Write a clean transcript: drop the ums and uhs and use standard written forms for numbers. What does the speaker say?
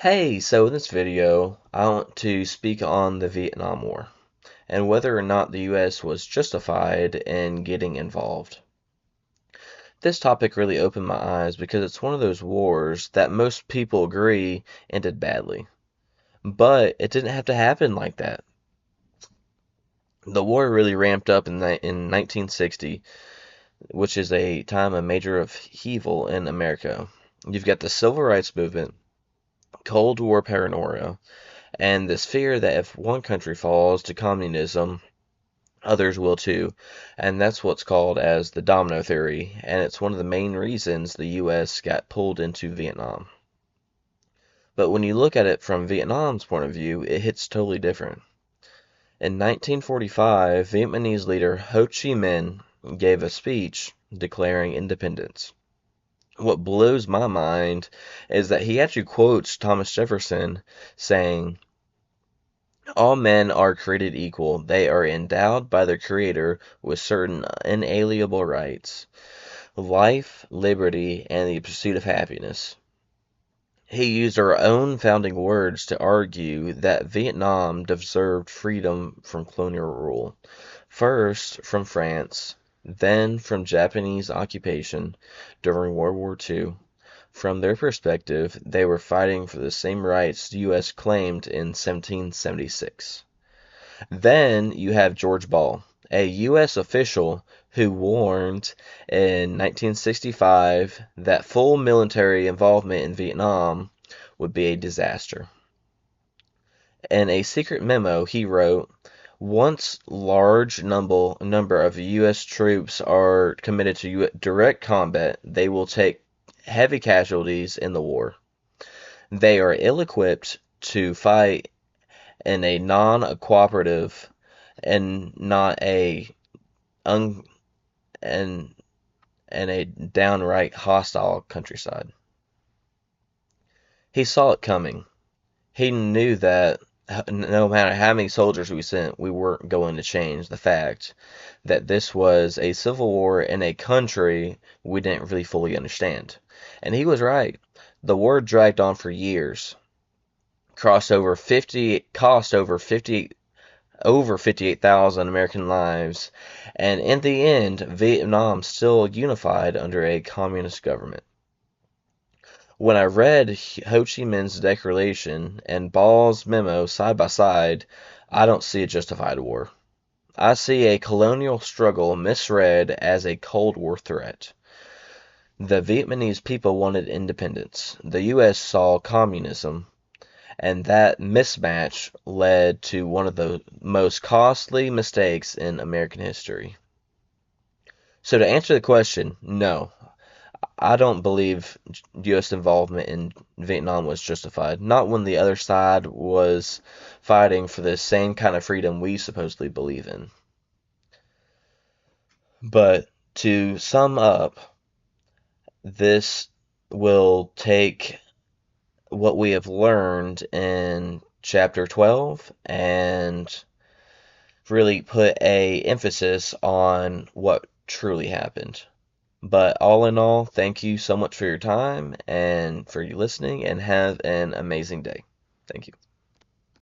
Hey, so in this video, I want to speak on the Vietnam War and whether or not the US was justified in getting involved. This topic really opened my eyes because it's one of those wars that most people agree ended badly. But it didn't have to happen like that. The war really ramped up in 1960, which is a time of major upheaval in America. You've got the Civil Rights Movement, Cold War paranoia, and this fear that if one country falls to communism, others will too. And that's what's called as the domino theory, and it's one of the main reasons the US got pulled into Vietnam. But when you look at it from Vietnam's point of view, it hits totally different. In 1945, Vietnamese leader Ho Chi Minh gave a speech declaring independence. What blows my mind is that he actually quotes Thomas Jefferson saying, all men are created equal. They are endowed by their Creator with certain inalienable rights, life, liberty, and the pursuit of happiness. He used our own founding words to argue that Vietnam deserved freedom from colonial rule, first from France, then from Japanese occupation during World War II. From their perspective, they were fighting for the same rights the U.S. claimed in 1776. Then you have George Ball, a U.S. official who warned in 1965 that full military involvement in Vietnam would be a disaster. In a secret memo, he wrote, once large number of U.S. troops are committed to direct combat, they will take heavy casualties in the war. They are ill-equipped to fight in a non-cooperative and not a un and a downright hostile countryside. He saw it coming. He knew that no matter how many soldiers we sent, we weren't going to change the fact that this was a civil war in a country we didn't really fully understand. And he was right. The war dragged on for years, cost over 58,000 American lives, and in the end, Vietnam still unified under a communist government. When I read Ho Chi Minh's declaration and Ball's memo side by side, I don't see a justified war. I see a colonial struggle misread as a Cold War threat. The Vietnamese people wanted independence. The U.S. saw communism, and that mismatch led to one of the most costly mistakes in American history. So to answer the question, no, I don't believe U.S. involvement in Vietnam was justified. Not when the other side was fighting for the same kind of freedom we supposedly believe in. But to sum up, this will take what we have learned in chapter 12 and really put a emphasis on what truly happened. But all in all, thank you so much for your time and for you listening, and have an amazing day. Thank you.